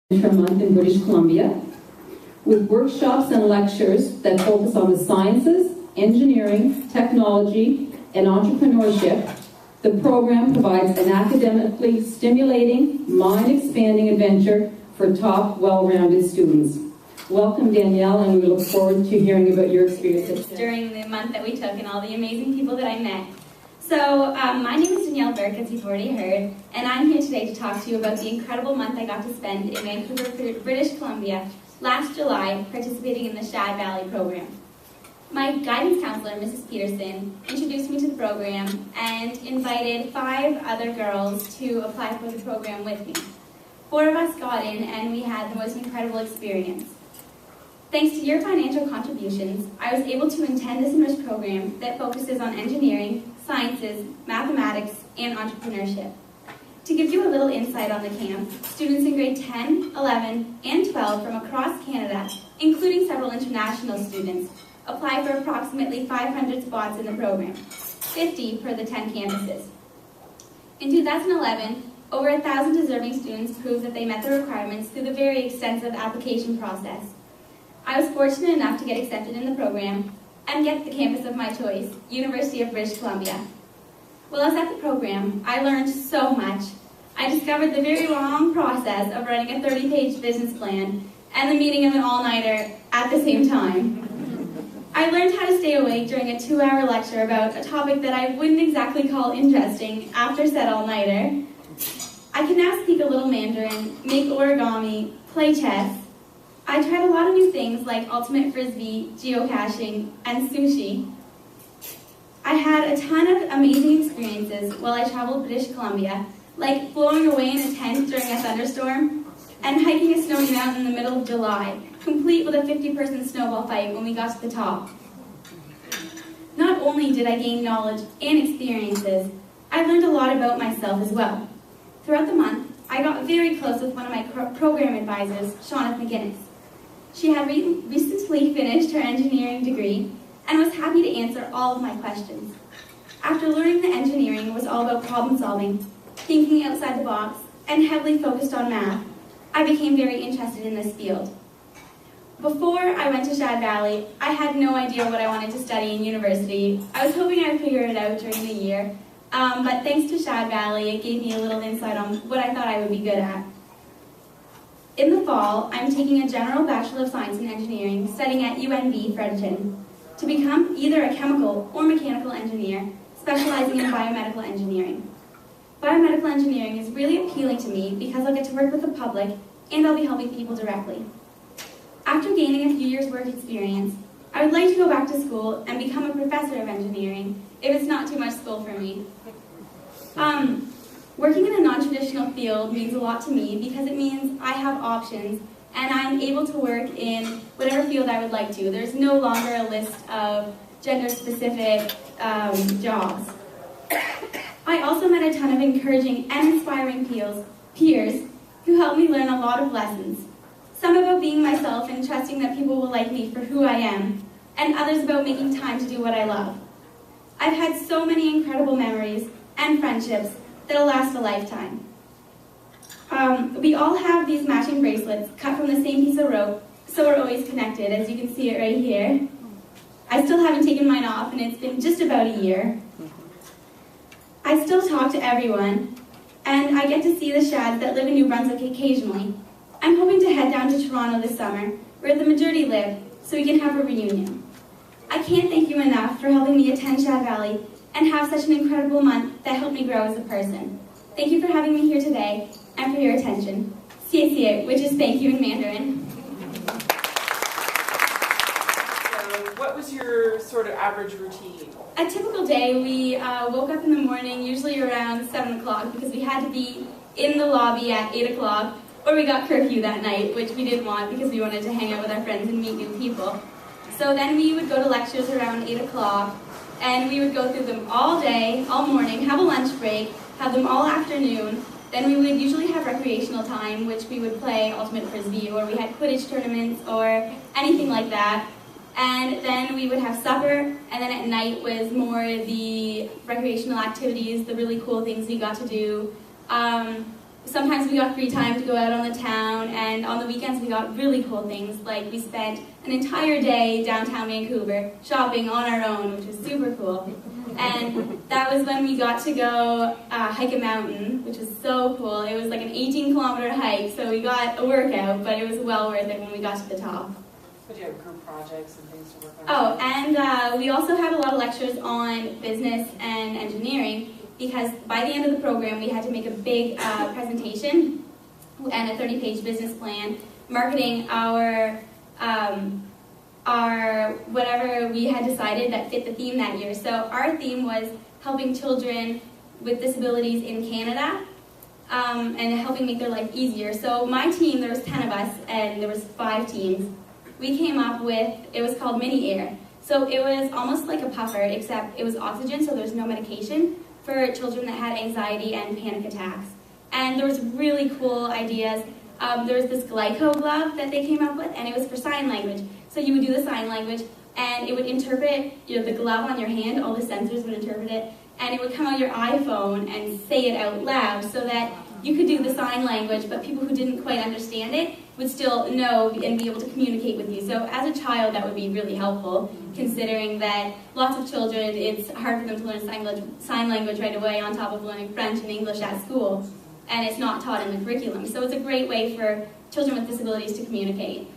for a month in British Columbia, with workshops and lectures that focus on the sciences, engineering, technology, and entrepreneurship. The program provides an academically stimulating, mind-expanding adventure for top, well-rounded students. Welcome, Danielle, and we look forward to hearing about your experiences during the month that we took and all the amazing people that I met. So, my name is Danielle Bourque, as you've already heard, and I'm here today to talk to you about the incredible month I got to spend in Vancouver, British Columbia last July, participating in the Shad Valley program. My guidance counselor, Mrs. Peterson, introduced me to the program and invited 5 other girls to apply for the program with me. 4 of us got in, and we had the most incredible experience. Thanks to your financial contributions, I was able to attend this enriched program that focuses on engineering, sciences, mathematics, and entrepreneurship. To give you a little insight on the camp, students in grade 10, 11, and 12 from across Canada, including several international students, apply for approximately 500 spots in the program, 50 per the 10 campuses. In 2011, over 1,000 deserving students proved that they met the requirements through the very extensive application process. I was fortunate enough to get accepted in the program and get the campus of my choice, University of British Columbia. While I was at the program, I learned so much. I discovered the very long process of writing a 30-page business plan and the meeting of an all-nighter at the same time. I learned how to stay awake during a 2-hour lecture about a topic that I wouldn't exactly call interesting after said all-nighter. I can now speak a little Mandarin, make origami, play chess. I tried a lot of new things like ultimate frisbee, geocaching, and sushi. I had a ton of amazing experiences while I traveled British Columbia, like blowing away in a tent during a thunderstorm, and hiking a snowy mountain in the middle of July, complete with a 50-person snowball fight when we got to the top. Not only did I gain knowledge and experiences, I learned a lot about myself as well. Throughout the month, I got very close with one of my program advisors, Shauna McGinnis. She had recently finished her engineering degree and was happy to answer all of my questions. After learning that engineering was all about problem solving, thinking outside the box, and heavily focused on math, I became very interested in this field. Before I went to Shad Valley, I had no idea what I wanted to study in university. I was hoping I would figure it out during the year, but thanks to Shad Valley, it gave me a little insight on what I thought I would be good at. In the fall, I'm taking a general Bachelor of Science in Engineering, studying at UNB Fredericton, to become either a chemical or mechanical engineer, specializing in biomedical engineering. Biomedical engineering is really appealing to me because I'll get to work with the public and I'll be helping people directly. After gaining a few years' work experience, I would like to go back to school and become a professor of engineering, if it's not too much school for me. Working in a non-traditional field means a lot to me because it means I have options and I'm able to work in whatever field I would like to. There's no longer a list of gender-specific jobs. I also met a ton of encouraging and inspiring peers who helped me learn a lot of lessons. Some about being myself and trusting that people will like me for who I am, and others about making time to do what I love. I've had so many incredible memories and friendships that'll last a lifetime. We all have these matching bracelets cut from the same piece of rope, so we're always connected, as you can see it right here. I still haven't taken mine off, and it's been just about a year. I still talk to everyone, and I get to see the Shads that live in New Brunswick occasionally. I'm hoping to head down to Toronto this summer, where the majority live, so we can have a reunion. I can't thank you enough for helping me attend Shad Valley and have such an incredible month that helped me grow as a person. Thank you for having me here today and for your attention. Xie xie, which is thank you in Mandarin. So what was your sort of average routine? A typical day, we woke up in the morning, usually around 7 o'clock, because we had to be in the lobby at 8 o'clock, or we got curfew that night, which we didn't want because we wanted to hang out with our friends and meet new people. So then we would go to lectures around 8 o'clock, and we would go through them all day, all morning, have a lunch break, have them all afternoon. Then we would usually have recreational time, which we would play ultimate frisbee, or we had Quidditch tournaments, or anything like that. And then we would have supper, and then at night was more the recreational activities, the really cool things we got to do. sometimes we got free time to go out on the town, and on the weekends we got really cool things, like we spent an entire day downtown Vancouver shopping on our own, which was super cool. And that was when we got to go hike a mountain, which was so cool. It was like an 18-kilometer hike, so we got a workout, but it was well worth it when we got to the top. But you have group projects and things to work on? Oh, and we also had a lot of lectures on business and engineering, because by the end of the program we had to make a big presentation and a 30-page business plan marketing our whatever we had decided that fit the theme that year. So our theme was helping children with disabilities in Canada and helping make their life easier. So my team, there was 10 of us and there was 5 teams. We came up with, it was called Mini Air. So it was almost like a puffer, except it was oxygen, so there's no medication, for children that had anxiety and panic attacks. And there was really cool ideas. There was this glyco glove that they came up with, and it was for sign language. So you would do the sign language, and it would interpret, the glove on your hand, all the sensors would interpret it, and it would come out your iPhone and say it out loud so that you could do the sign language, but people who didn't quite understand it would still know and be able to communicate with you. So as a child, that would be really helpful, considering that lots of children, it's hard for them to learn sign language right away on top of learning French and English at school, and it's not taught in the curriculum. So it's a great way for children with disabilities to communicate.